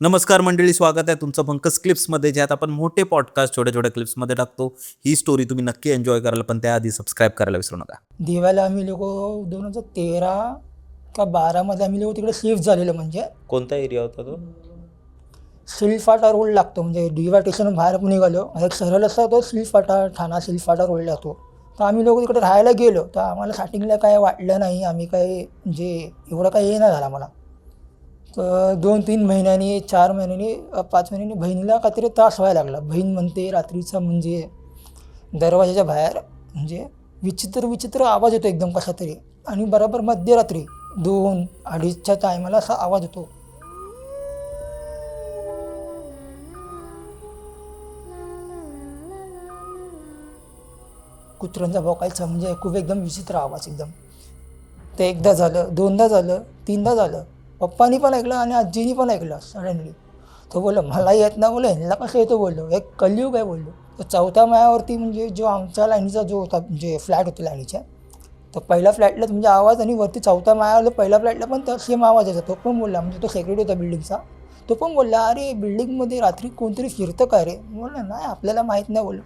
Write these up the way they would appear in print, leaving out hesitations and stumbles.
नमस्कार मंडळी, स्वागत आहे तुमचं पंकज क्लिप्समध्ये, ज्यात आपण मोठे पॉडकास्ट छोट्या छोट्या क्लिप्समध्ये टाकतो. ही स्टोरी तुम्ही नक्की एन्जॉय कराल, पण त्याआधी सबस्क्राईब करायला विसरू नका. दिव्याला आम्ही लोक 2013 का 12 आम्ही लोक तिकडे शिफ्ट झालेलो. म्हणजे कोणता एरिया होता तो? सिलफाटा रोड लागतो, म्हणजे दिवा स्टेशन बाहेर पण निघालो, एक सरळ असा तो सिलफाटा ठाणा सिलफाटा रोड लागतो. तर आम्ही लोक तिकडे राहायला गेलो. तर आम्हाला स्टार्टिंगला काय वाटलं नाही, आम्ही काय म्हणजे एवढं काही हे नाही झालं मला. तर 2-3 महिन्यांनी 4 महिन्यांनी 5 महिन्यांनी बहिणीला काहीतरी त्रास व्हायला लागला. बहीण म्हणते रात्रीचा म्हणजे दरवाजाच्या बाहेर म्हणजे विचित्र आवाज येतो एकदम कसा तरी, आणि बरोबर मध्यरात्री 2-2:30च्या टायमाला असा आवाज येतो. कुत्र्यांचा भोकायचा, म्हणजे खूप एकदम विचित्र आवाज एकदम. ते एकदा झालं, दोनदा झालं, तीनदा झालं. पप्पानी पण ऐकलं आणि आजीनी पण ऐकलं सडनली. तो बोललो मला येत ना, बोललो ह्यांना कसं येतो, बोललो एक कलियुग आहे बोललो. तर 4थ्या माळ्यावरती म्हणजे जो आमच्या लाईनीचा जो होता म्हणजे फ्लॅट होते लाईनीच्या, तर पहिल्या फ्लॅटला म्हणजे आवाज, आणि वरती 4थ्या माळ्यावर पहिल्या फ्लॅटला पण त्या सेम आवाज यायचा. तो पण बोलला, म्हणजे तो सेक्रेटरी होता बिल्डिंगचा, तो पण बोलला अरे बिल्डिंगमध्ये रात्री कोणतरी फिरतं का रे. बोललं नाही आपल्याला माहीत नाही.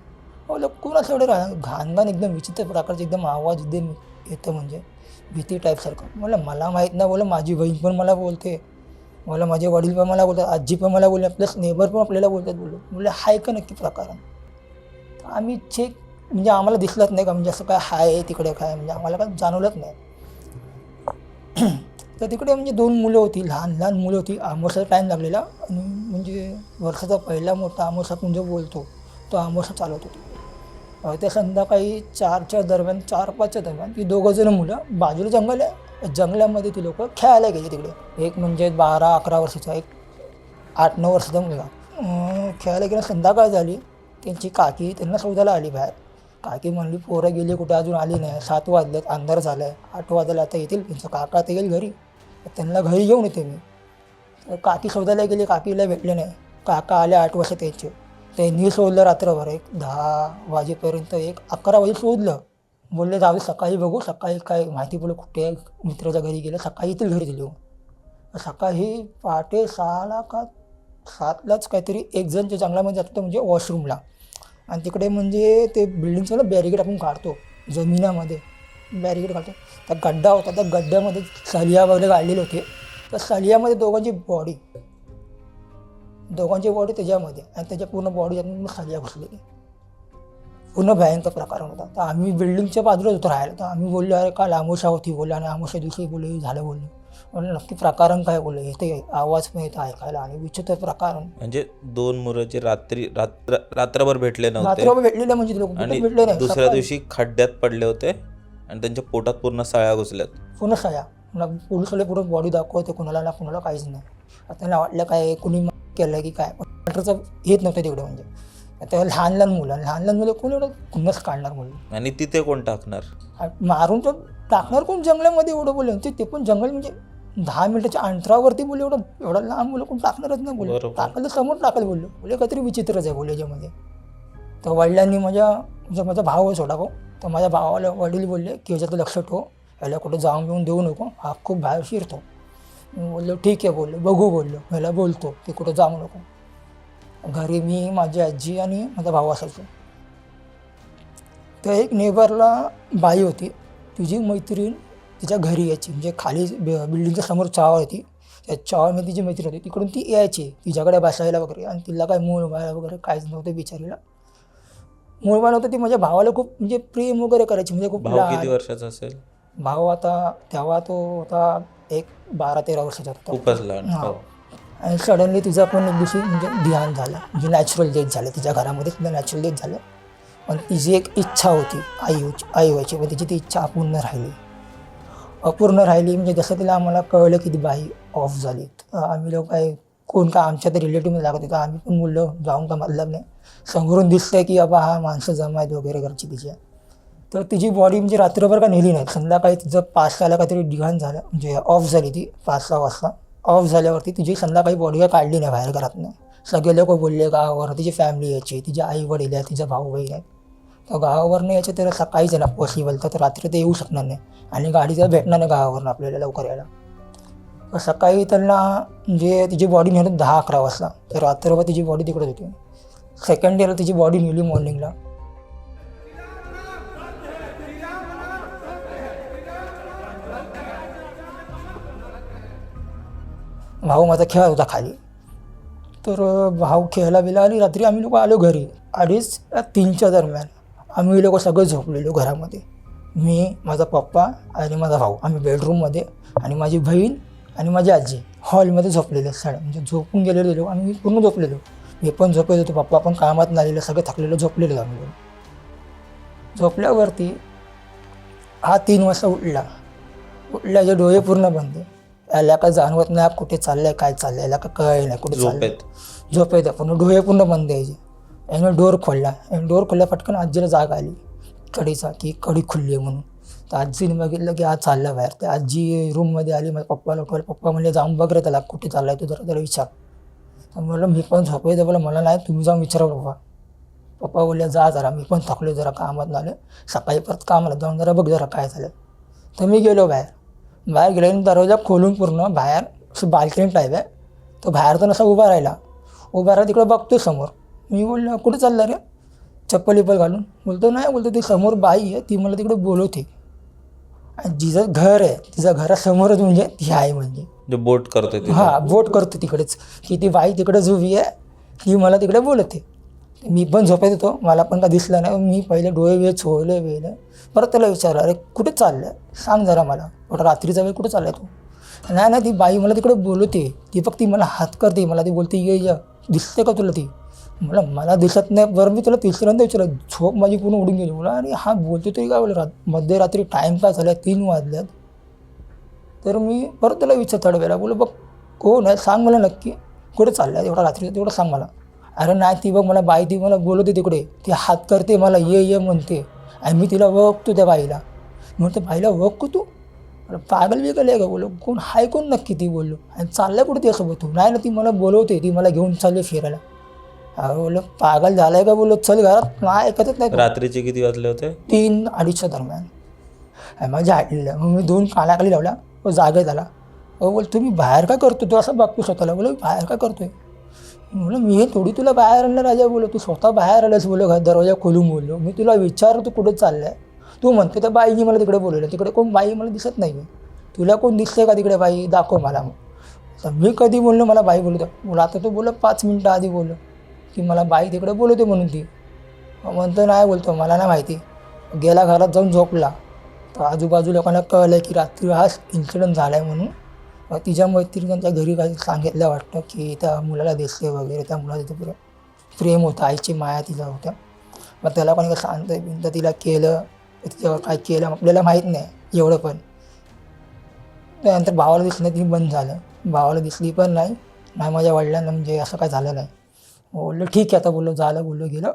बोललो कोणाचं एवढं घाणघाण एकदम विचित्र प्रकारचे एकदम आवाज एकदम येतं, म्हणजे भीती टाईपसारखं. मला माहीत नाही. बोला माझी बहीण पण मला बोलते, मला माझे वडील पण मला बोलतात, आजी पण मला बोलतात, प्लस नेबर पण आपल्याला बोलतात. बोलले हाय का नक्की प्रकार. तर आम्ही चेक म्हणजे आम्हाला दिसलंच नाही का, म्हणजे असं काय हाय तिकडे काय, म्हणजे आम्हाला काय जाणवलंच नाही. तर तिकडे म्हणजे 2 मुलं होती, लहान मुलं होती. आमोशाचा टाईम लागलेला, आणि म्हणजे वर्षाचा पहिला मोठा आमोशा आपण जो बोलतो तो आमोशा चालवत होती. त्या संध्याकाळी 4च्या दरम्यान, 4-5च्या दरम्यान ती 2 मुलं, बाजूला जंगल आहे, जंगलामध्ये ती लोक खेळायला गेली तिकडे. एक म्हणजे 12-11 वर्षाचा, एक 8-9 वर्षाचा मुलगा खेळायला गेला. संध्याकाळ झाली, त्यांची काकी त्यांना शोधायला आली बाहेर. काकी म्हणली पोरं गेली कुठे, अजून आली नाही, 7 वाजलेत, अंधार झालं आहे, 8 वाजले, आता येतील त्यांचं काका, ते येईल घरी, त्यांना घरी घेऊन येते मी. तर काकी शोधायला गेली, काकीला भेटले नाही. काका आले 8 वर्ष त्यांचे. त्यांनी शोधलं रात्रभर, एक 10 वाजेपर्यंत, एक 11 वाजे शोधलं. बोलले जावे सकाळी बघू, सकाळी काय माहिती पडलं कुठे मित्राच्या घरी गेलं, सकाळी येतील घरी दिली. सकाळी पहाटे 6ला का 7लाच काहीतरी एक जणच्या जंगलामध्ये जातो, म्हणजे वॉशरूमला. आणि तिकडे म्हणजे ते बिल्डिंगचं ना बॅरिकेड आपण काढतो, जमिनामध्ये बॅरिकेड काढतो. त्या गड्डा होता, त्या गड्ड्यामध्ये सलिया वगैरे काढलेले होते. तर सलियामध्ये दोघांची बॉडी त्याच्यामध्ये, आणि त्याच्या पूर्ण बॉडी मग सलिया घुसलेली. पूर्ण भयंकर प्रकार होता. तर आम्ही बिल्डिंगच्या बाजूलाच होतो राहायला. तर आम्ही बोललो अरे काल आमोशा होती बोलले, आणि आमोशा दिवशी बोलले झालं बोलले. म्हणलं नक्की प्रकारण काय, बोलले येते आवाज पण येतं ऐकायला, आणि विचित्र प्रकारण. म्हणजे 2 मुलं जे रात्रभर भेटले नव्हते, रात्रभर भेटलेले, म्हणजे लोक आणि भेटले नाही. दुसऱ्या दिवशी खड्ड्यात पडले होते, आणि त्यांच्या पोटात पूर्ण सळ्या घुसल्यात. पूर्ण सया. पोलिसवाले पूर्ण बॉडी दाखवते, कुणाला काहीच नाही. आता त्यांना वाटलं काय कुणी केलं की काय, डॉक्टरचं येत नव्हतं तेवढं. म्हणजे आता लहान मुलं कोण एवढं खुन्नस काढणार मुलं, आणि तिथे कोण टाकणार, मारून तर टाकणार कोण जंगलामध्ये एवढं बोलले. ते पण जंगल म्हणजे 10 मिनिटाच्या अंतरावरती बोलले, एवढं लहान मुलं कोण टाकणारच नाही बोलले. टाकलं समोर टाकलं बोलले काहीतरी विचित्रच आहे बोलले याच्यामध्ये. तर वडिलांनी माझा भाव आहे छोटा भाऊ, तर माझ्या भावाला वडील बोलले की ह्याच्यात लक्ष ठेव, ह्याला कुठं जाऊन घेऊन देऊ नको, हा खूप बाहेर शिरतो. मी बोललो ठीक आहे, बोललो बघू, बोललो ह्याला बोलतो की कुठं जाऊ नको. घरी मी, माझी आजी आणि माझा भाऊ असायचो. तर एक नेबरला बाई होती, तुझी मैत्रीण तिच्या घरी यायची, म्हणजे खाली बिल्डिंगच्या समोर चाळ होती, त्या चाळमध्ये तिची मैत्रीण होती, तिकडून ती यायची तिच्याकडे बसायला वगैरे. आणि तिला काय मूळ बाळ वगैरे काहीच नव्हतं बिचारीला. मूळ बाळ नव्हतं. ती माझ्या भावाला खूप म्हणजे प्रेम वगैरे करायची, म्हणजे खूप भाऊ किती वर्षाचा असेल? भाऊ आता तेव्हा तो होता एक 12-13 वर्षाचा होता. खूपच लहान. हां. आणि सडनली तिचा पण एक दिवशी म्हणजे ध्यान झालं, म्हणजे नॅचरल डेथ झालं तिच्या घरामध्ये, तिला नॅचरल डेथ झालं. पण तिची एक इच्छा होती आई व्हायची, पण तिची ती इच्छा अपूर्ण राहिली. म्हणजे जसं तिला आम्हाला कळलं की ती बाई ऑफ झाली, आम्ही लोक काय कोण का आमच्या तर रिलेटिव्हमध्ये लागत होतं, आम्ही पण बोललो जाऊन का मतलब नाही, समोरून दिसतंय की बाबा हा माणसं जमायत वगैरे घरची तिच्या. तर तिची बॉडी म्हणजे रात्रभर का नेली नाही. संध्याकाळी तिचं 5-6ला काहीतरी डिघाण झालं, म्हणजे ऑफ झाली ती 5-6 वाजता. ऑफ झाल्यावरती तिची संध्याकाळी बॉडी काय काढली नाही बाहेर घरातनं. सगळे लोक बोलले गावावर, तिची फॅमिली यायची, तिचे आई वडील आहे, तिचा भाऊ बहीण आहे. तर गावावरनं यायचं तर सकाळीच आहे ना पॉसिबल, तर रात्री ते येऊ शकणार नाही, आणि गाडी तर भेटणार नाही गावावरनं आपल्याला लवकर यायला. सकाळी त्यांना म्हणजे तिची बॉडी नेली 10-11 वाजता, तर रात्रभर तिची बॉडी तिकडेच होती. सेकंड डेला तिची बॉडी नेली मॉर्निंगला. भाऊ माझा खेळत होता खाली, तर भाऊ खेळायला बिला आणि रात्री आम्ही लोक आलो घरी 2:30-3च्या दरम्यान. आम्ही लोक सगळं झोपलेलो घरामध्ये, मी, माझा पप्पा आणि माझा भाऊ. आम्ही बेडरूममध्ये आणि माझी बहीण आणि माझी आजी हॉलमध्ये झोपलेलो. म्हणजे झोपून गेलेलो आम्ही, पूर्ण झोपलेलो. मी पण झोपेत होतो, पप्पा पण कामात नाही, सगळे थकलेलो झोपलेलो आम्ही लोक. झोपल्यावरती हा 3 वाजता उठल्याचे डोळे पूर्ण बंद. याला काय जाणवत नाही कुठे चाललंय, काय चाललंय, याला काय कळलं नाही कुठे चाललंय. झोपेत पण डोळे पूर्ण बंद यायचे. याने डोर खोलला पटकन आजीला जाग आली कडीचा, की कडी खुलली आहे म्हणून. तर आजीने बघितलं की आज चाललं बाहेर. तर आजी रूममध्ये आली, माझ्या पप्पाला उठवलं. पप्पा म्हणले जाऊन बघ रे त्याला कुठे चाललाय तू, जरा त्याला विचार. तर म्हणलं मी पण झोपेत बोला मला नाही, तुम्ही जाऊन विचारा बाबा. पप्पा बोलले जा जरा, मी पण थकलो जरा कामात आले, सकाळी परत कामाला जाऊन जरा बघ जरा काय झालं. तर मी गेलो बाहेर गेल्याने दरवाजा खोलून पूर्ण बाहेर असं बाल्कनी टाईप आहे. तो बाहेर तर असा उभा राहिला तिकडे बघतो समोर. मी बोललो कुठे चालला रे, चप्पल घालून. बोलतो नाही, बोलतो ती समोर बाई आहे, ती मला तिकडे बोलवते. आणि जिचं घर आहे तिच्या घरासमोरच म्हणजे ती आहे, म्हणजे बोट करते. हां, बोट करतो तिकडेच, की ती बाई तिकडेच उभी आहे, ती मला तिकडे बोलवते. मी पण झोपेत होतो, मला पण काय दिसलं नाही. मी पहिले डोळे वेले परत त्याला विचारलं अरे कुठे चाललं सांग जरा मला, रात्रीचा वेळ कुठे चाललाय तू. नाही ती बाई मला तिकडे बोलवते, ती फक्त ती मला हात करते, मला ती बोलते ये दिसते का तुला ती. मला दिसत नाही. बरं मी तुला तिसऱ्यांदा विचारलं, झोप माझी पूर्ण उडून गेली. मला आणि हा बोलतो तरी काय बोल, मध्यरात्री टाईम काय झाला 3 वाजल्यात. तर मी परत त्याला थोड्या वेळा बोललो बघ कोण आहे सांग मला नक्की, कुठे चाललं आहे एवढा रात्रीचं तेवढं सांग मला. अरे नाही ती बघ मला बाई ती मला बोलवते तिकडे, ती हात करते मला ये म्हणते. आणि मी तिला ओळखतो त्या बाईला. म्हणतो बाईला ओळखतो तू, अरे पागल वेगळं आहे का बोलो, कोण हाय कोण नक्की ती बोललो. आणि चाललं कुठे त्यासोबत तू. नाही ना ती मला बोलवते, ती मला घेऊन चालले फिरायला. अरे बोललो पागल झालाय का बोललो, चल घरात. नाही ऐकतच नाही. रात्रीचे किती वाजले होते? 3-2:30च्या दरम्यान. माझ्या आईला मग मी 2 कानाखाली लावला, जागे झाला. बोल तुम्ही बाहेर काय करतो, तू असं बघतो स्वतःला. बोलो बाहेर काय करतोय. म्हणलं मी थोडी तुला बाहेर आणलं राजा, बोलो तू स्वतः बाहेर आलास बोलो, दरवाजा खोलून बोललो. मी तुला विचारतो तू कुठे चाललाय, तू म्हणतो त्या बाईनी मला तिकडे बोलवलं. तिकडे कोण बाई मला दिसत नाही. तुला कोण दिसतंय का तिकडे बाई, दाखव मला. मग तर मी कधी बोललो मला बाई बोलतो. बोला आता तो बोललो 5 मिनटं आधी बोललो की मला बाई तिकडे बोलवते म्हणून. ती म्हणतो नाही, बोलतो मला नाही माहिती. गेला घरात जाऊन झोपला. तर आजूबाजू लोकांना कळलं की रात्री हा इन्सिडेंट झाला आहे म्हणून. तिच्या मैत्रिणीच्या घरी काही सांगितलं वाटतं की त्या मुलाला दिसले वगैरे, त्या मुलाला तिथे पुरं प्रेम होतं, आईची माया तिला होत्या. मग त्याला पण सांगतं तिला केलं, तिच्यावर काय केलं आपल्याला माहीत नाही एवढं. पण त्यानंतर भावाला दिसलं ती बंद झालं. भावाला दिसली पण नाही माझ्या वडिलांना, म्हणजे असं काय झालं नाही. बोललो ठीक आहे आता, बोललो झालं, बोललो गेलं.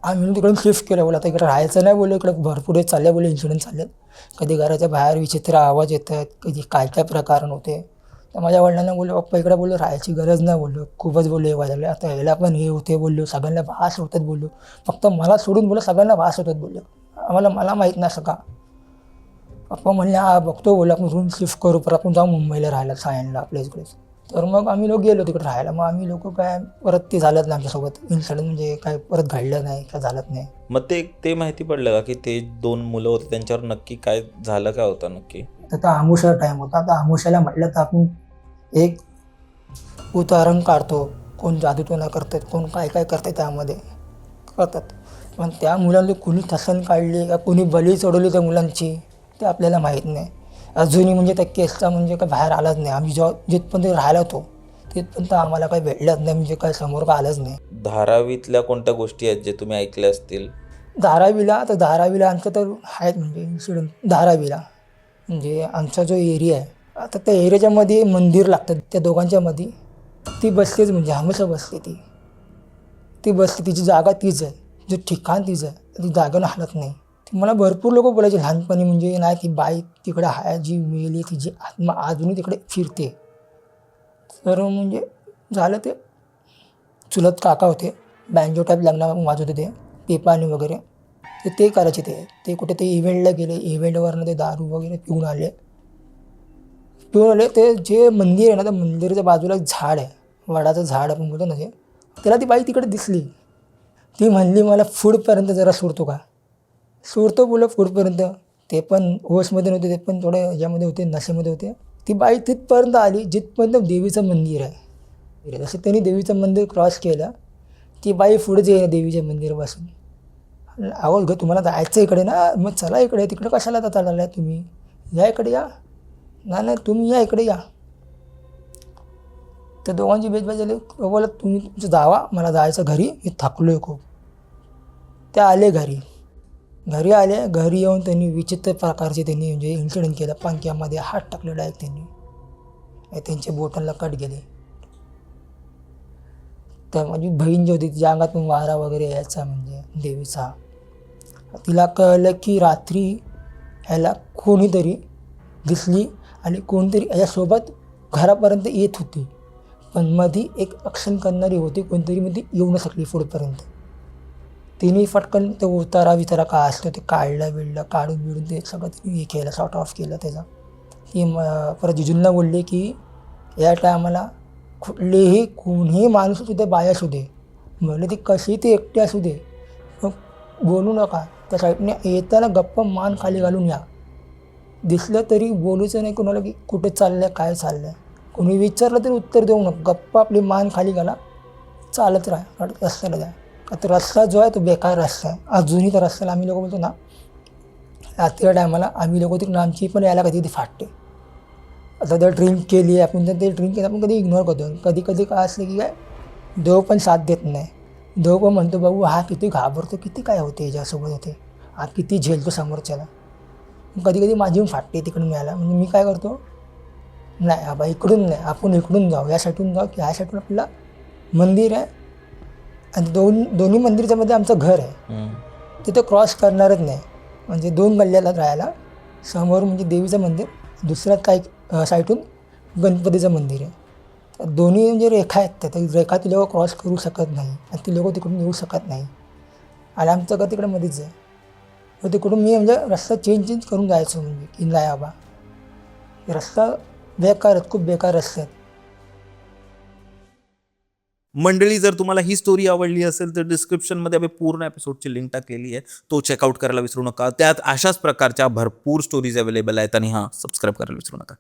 आम्ही तिकडून शिफ्ट केलं. बोला आता इकडे राहायचं नाही, बोललो इकडे भरपूर चालले, बोलले इन्सिडेंट चाललेत. कधी घराच्या बाहेर विचित्र आवाज येतात, कधी काय प्रकार होते. तर माझ्या वडिलांना बोललो पप्पा इकडे बोललो राहायची गरज नाही, बोललो खूपच बोललो हे वाजले, आता याला पण हे होते बोललो, सगळ्यांना भास होतात बोललो, फक्त मला सोडून बोललो सगळ्यांना भास होतात बोललो. मला माहीत नाही सका. पप्पा म्हणले हा बघतो बोललो, आपण रूम शिफ्ट करू, परत आपण जाऊ मुंबईला राहायला सायनला आपल्या इकडेच. तर मग आम्ही लोक गेलो तिकडे राहायला. मग आम्ही लोक काय परत ते झालंच नाही आमच्यासोबत इन्सिडेंट, म्हणजे काय परत घडलं नाही, काय झालंच नाही. मग ते माहिती पडलं का की ते 2 मुलं होते त्यांच्यावर नक्की काय झालं, काय होतं नक्की? तर आमुषा टाईम होता. आता आमुषाला म्हटलं तर आपण एक उदाहरण काढतो, कोण जादूटोणा करतात, कोण काय करतात त्यामध्ये करतात. पण त्या मुलांनी कुणी ठसन काढली का कोणी बली चढवली त्या मुलांची ते आपल्याला माहीत नाही अजूनही. म्हणजे त्या केसचा म्हणजे काय बाहेर आलाच नाही. आम्ही जिथपर्यंत राहिला होतो तिथपर्यंत आम्हाला काही भेटलंच नाही, म्हणजे काय समोर काय आलंच नाही. धारावीतल्या कोणत्या गोष्टी आहेत जे तुम्ही ऐकल्या असतील? धारावीला आमचं तर आहेत म्हणजे इन्सिडेंट. धारावीला म्हणजे आमचा जो एरिया आहे, आता त्या एरियाच्यामध्ये मंदिर लागतं, त्या दोघांच्या मध्ये ती बसतेच, म्हणजे हमेशा बसते ती बसते. तिची जागा तीच आहे, जे ठिकाण तिचं आहे, ती जागेनं हलत नाही. मला भरपूर लोक बोलायचे लहानपणी, म्हणजे नाही ती बाई तिकडे आहे जी मेली, तिची आत्मा अजूनही तिकडे फिरते. तर म्हणजे झालं ते चुलत काका होते, बँजो टाईप लग्न वाजवते ते पेपानी वगैरे, ते करायचे. ते कुठे ते इव्हेंटला गेले, इव्हेंटवरनं ते दारू वगैरे पिऊन आले. पिऊन आले. ते जे मंदिर आहे ना, त्या मंदिराच्या बाजूला एक झाड आहे, वडाचं झाड आपण बोलतो ना ते, त्याला ती बाई तिकडे दिसली. ती म्हणली मला फूडपर्यंत जरा सोडतो का? सोडतो बोललं फूडपर्यंत. ते पण होशमध्ये नव्हते, ते पण थोडे याच्यामध्ये होते, नशेमध्ये होते. ती बाई तिथपर्यंत आली जिथपर्यंत देवीचं मंदिर आहे. जसं त्यांनी देवीचं मंदिर क्रॉस केलं, ती बाई पुढे जे देवीच्या मंदिरापासून, अहो ग तुम्हाला जायचं इकडे ना, मग चला इकडे, तिकडे कशाला जाता चाललाय तुम्ही, या इकडे या. नाही नाही तुम्ही या इकडे या. त्या दोघांची बेजबाज झाली. बोला तुम्ही तुमचं जावा, मला जायचं घरी, मी थकलो आहे खूप. ते आले घरी. घरी आले, घरी येऊन त्यांनी विचित्र प्रकारचे त्यांनी म्हणजे इन्सिडेंट केला. पंख्यामध्ये हात टाकले डायरेक्ट त्यांनी, त्यांच्या बोटांना कट गेले. तर माझी बहीण जी होती तिच्या अंगात पण वारा वगैरे यायचा म्हणजे देवीचा. तिला कळलं की रात्री ह्याला कोणीतरी दिसली आणि कोणतरी याच्यासोबत घरापर्यंत येत होती, पण मध्ये एक ॲक्शन करणारी होती कोणतरी, मध्ये येऊ न शकली पुढेपर्यंत. तिने फटकन ते उतारा काय असतं ते काढलं काढून बिडून ते सगळं तिने हे केलं, शॉर्ट ऑफ केलं त्याचा. ती परत जिजूंना बोलले की या टायमाला कुठलेही कोणीही माणूस असू दे, बाया असू दे, म्हणजे ती कशी ती एकटी असू दे, मग बोलू नका. त्या साईडने येताना गप्प मान खाली घालून या. दिसलं तरी बोलूचं नाही कोणाला की कुठे चाललं काय चाललं. कोणी विचारलं तरी उत्तर देऊ नका, गप्प आपली मान खाली घाला, चालत राहा, रस्त्याला जा. का तर रस्ता जो आहे तो बेकार रस्ता आहे. अजूनही त्या रस्त्याला आम्ही लोक बोलतो ना, रात्रीच्या टायमाला आम्ही लोक तिकडून आमची पण यायला कधी फाटते. आता जर ड्रिंक केली आहे आपण, तर ते ड्रिंक केलं आपण कधी इग्नोर करतो. कधी कधी काय असलं की काय देव पण साथ देत नाही. देव पण म्हणतो बाबू हा किती घाबरतो, किती काय होते याच्यासोबत होते, हा किती झेलतो समोरच्याला. कधी कधी माझी पण फाटते तिकडून मिळाला. म्हणजे मी काय करतो, नाही बाबा इकडून नाही, आपण इकडून जाऊ, या साईडून जाऊ, की ह्या साईडून आपल्याला मंदिर आहे आणि दोन्ही मंदिरच्या मध्ये आमचं घर आहे, तिथं क्रॉस करणारच नाही. म्हणजे 2 गल्ल्याला राहायला, समोर म्हणजे देवीचं मंदिर, दुसऱ्यात काही साईडून गणपतीचं मंदिर आहे. तर दोन्ही म्हणजे रेखा आहेत, त्या रेखा ती लोक क्रॉस करू शकत नाही आणि ती लोक तिकडून येऊ शकत नाही. आणि आमचं घर तिकडे मध्येच आहे. तर तिकडून मी म्हणजे रस्ता चेंज करून जायचो, म्हणजे की नाही बाबा रस्ता बेकार आहेत, खूप बेकार रस्ते आहेत. मंडळी, जर तुम्हाला ही स्टोरी आवडली असेल तर डिस्क्रिप्शनमध्ये आम्ही पूर्ण एपिसोडची लिंक टाकलेली आहे, तो चेकआउट करायला विसरू नका. त्यात अशाच प्रकारच्या भरपूर स्टोरीज अवेलेबल आहेत. आणि हां, सबस्क्राईब करायला विसरू नका.